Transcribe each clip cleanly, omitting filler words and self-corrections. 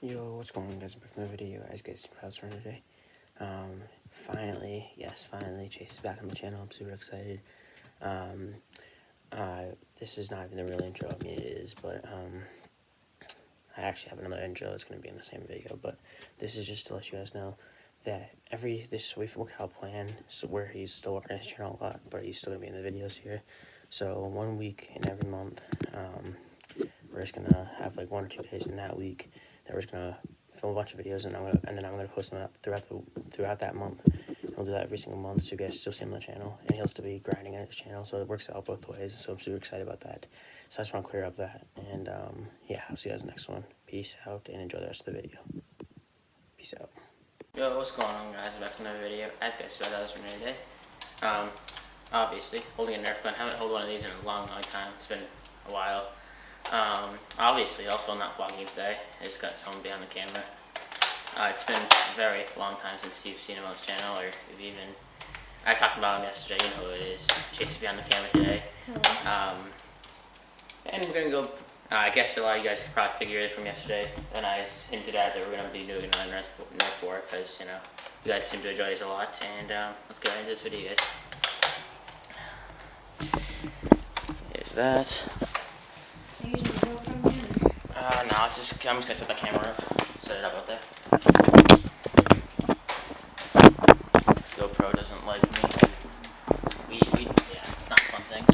Yo, what's going on, guys? Back to my video. As guys, how's it today? Finally, Chase is back on the channel. I'm super excited. This is not even the real intro. I mean, it is, but I actually have another intro. It's gonna be in the same video, but this is just to let you guys know that we've worked out a plan where he's still working his channel a lot, but he's still gonna be in the videos here. So 1 week in every month, we're just gonna have like 1 or 2 days in that week that we're just gonna film a bunch of videos, and then I'm gonna post them up throughout that month. And we'll do that every single month, so you guys still see him on the channel, and he'll still be grinding on his channel. So it works out both ways. So I'm super excited about that. So I just want to clear up that, and yeah, I'll see you guys next one. Peace out, and enjoy the rest of the video. Peace out. Yo, what's going on, guys? Back to another video. As guys said, that was from today. Obviously, holding a Nerf gun. Haven't held one of these in a long time. It's been a while. Obviously, also not vlogging today. I just got someone behind the camera. It's been a very long time since you've seen him on this channel, or if even I talked about him yesterday. You know who it is. Chase is behind the camera today. And we're gonna go. I guess a lot of you guys could probably figure it from yesterday when I hinted at that we're gonna be doing a Nerf war, because you guys seem to enjoy these a lot. And let's get into this video, guys. Here's that. No, I'm just gonna set the camera up. Set it up out there. This GoPro doesn't like me. Yeah, it's not a fun thing.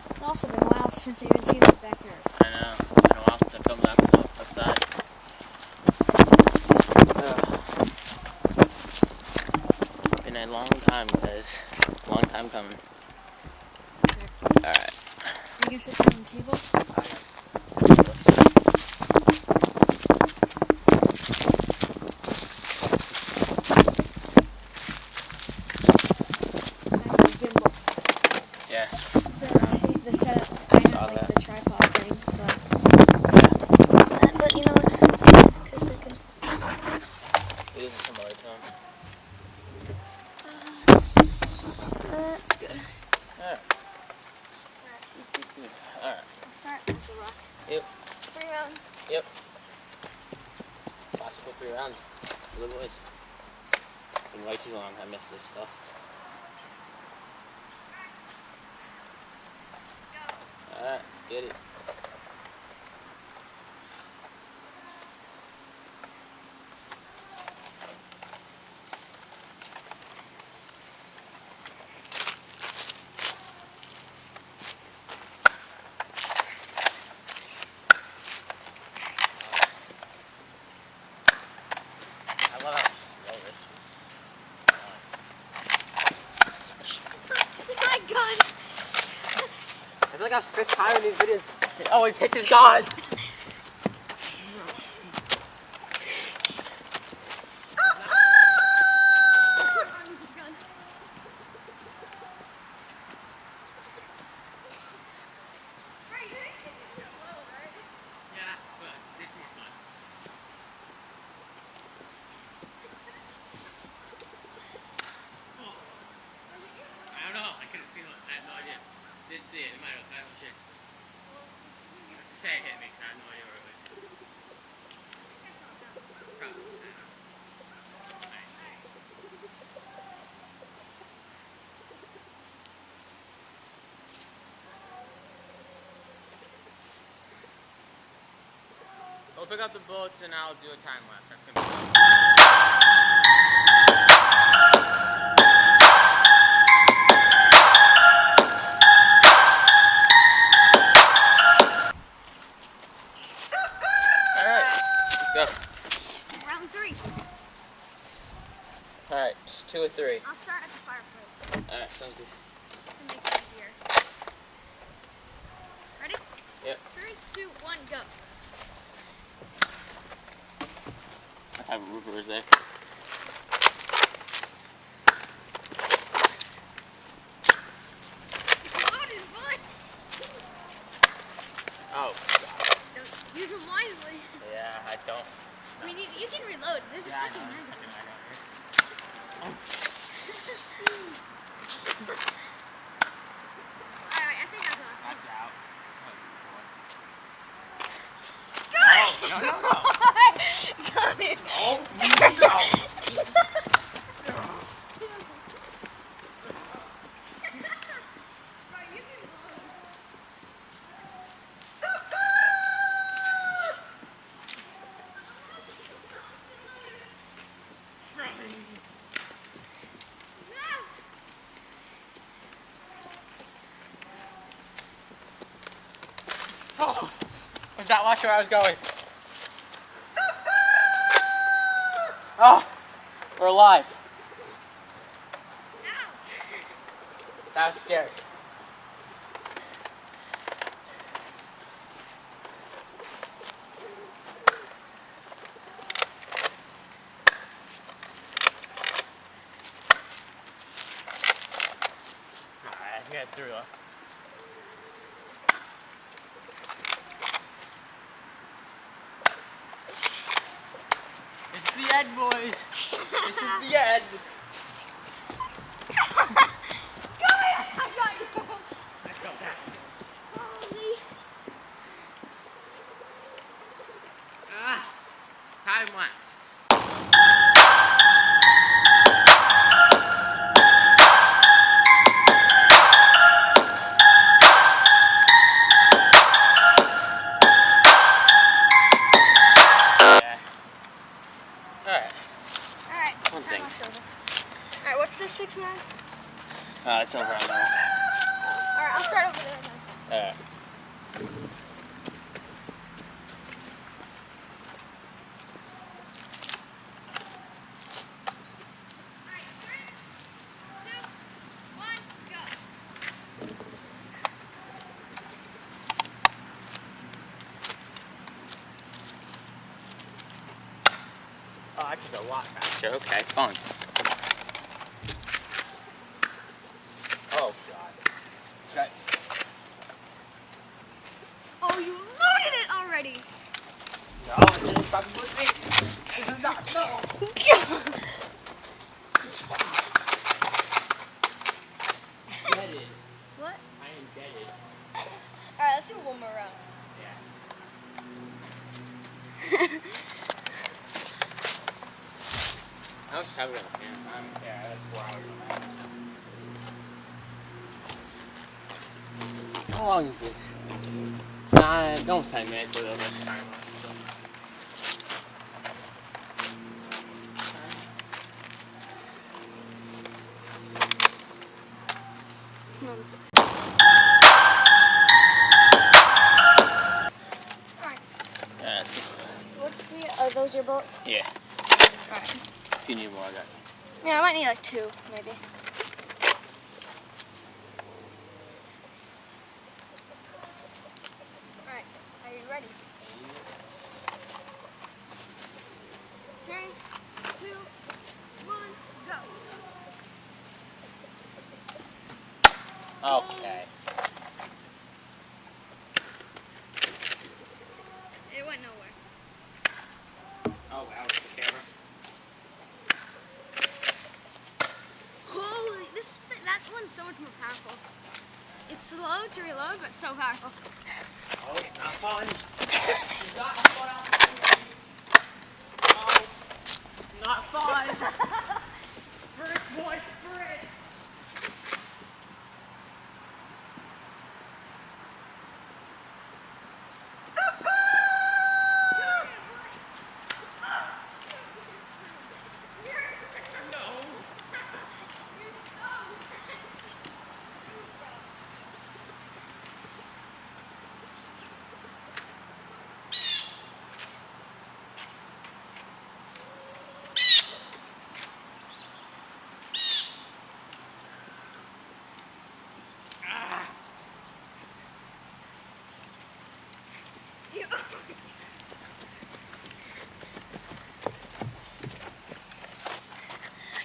It's also been a while since I've even seen this backyard. I know. It's been a while since I filmed that stuff outside. Been a long time, guys. Long time coming. Alright. Are you gonna sit down on the table? Yeah. The setup, I have like the tripod thing, so. But you know what? Because they can. We'll use it some other time. That's good. Alright. Alright. I'll start with the rock. Yep. 3 rounds. Yep. Classical 3 rounds. For the boys. Been way too long. I missed this stuff. Alright, let's get it. I love how slow this is. My gun! I feel like I'm 5th time in these videos. It always hits his gun. I don't know. I couldn't feel it. I have no idea. Didn't see it. It might have. I don't shit. Let's just say it hit me. I have no idea where it went. Probably. We'll pick up the bullets and I'll do a time lapse. That's gonna be fun. Round 3. Alright, 2 or 3. I'll start at the fireplace Alright, sounds good. to make it easier. Ready? Yep. 3, 2, 1, go. I have roofers there. Oh, God. Use them wisely. Yeah, I don't. I mean, you can reload. There's a second There's a mag. second mag out here. Alright, I think that's off. That's out. Good! Oh, no. Come here. Oh, no. Oh, was that watching where I was going? Oh, we're alive. That was scary. Alright, I think I threw up. This is the end, boys. This is the end. Come here! I got you! Let's go back. Holy. Time lapse. Alright. Alright, One thing. Alright, what's this 6 mag? It's over on there. Alright, I'll start over there then. Alright. Oh, I could go a lot faster. Okay, fun. Oh, God. Okay. Oh, you loaded it already! No, this is probably with me. This is not, no. Deaded. What? I am deaded. Alright, let's do one more round. Yeah. How much time we got on the fan? Yeah, I had 4 hours on that. How long is this? Almost 10 minutes, but over time. Alright, Yeah, what's the, are those your bolts? yeah. Alright. If you need more, I got it. Yeah, I might need like 2, maybe. Alright, are you ready? 3, 2, 1, go! Okay. It went nowhere. Oh, wow, it's the camera. Holy, that one's so much more powerful. It's slow to reload, but so powerful. Oh, not fun. Not fun. Oh, not fun. Frick, boy, frick.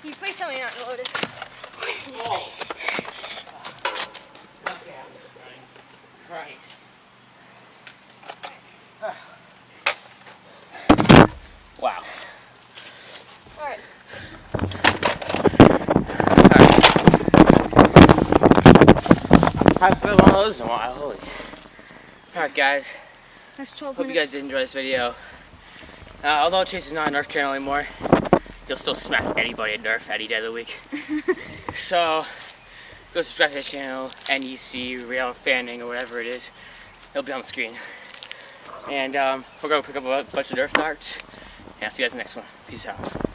You please tell me you're not loaded. Oh. Okay, Christ. Wow. Alright. I haven't put one of those in a while. Holy. Alright, guys. That's 12 Hope you minutes. guys did enjoy this video. Although Chase is not a Nerf channel anymore, he'll still smack anybody at Nerf any day of the week. So, go subscribe to his channel, NEC, Real Fanning, or whatever it is. It'll be on the screen. And we're going to pick up a bunch of Nerf darts. And I'll see you guys in the next one. Peace out.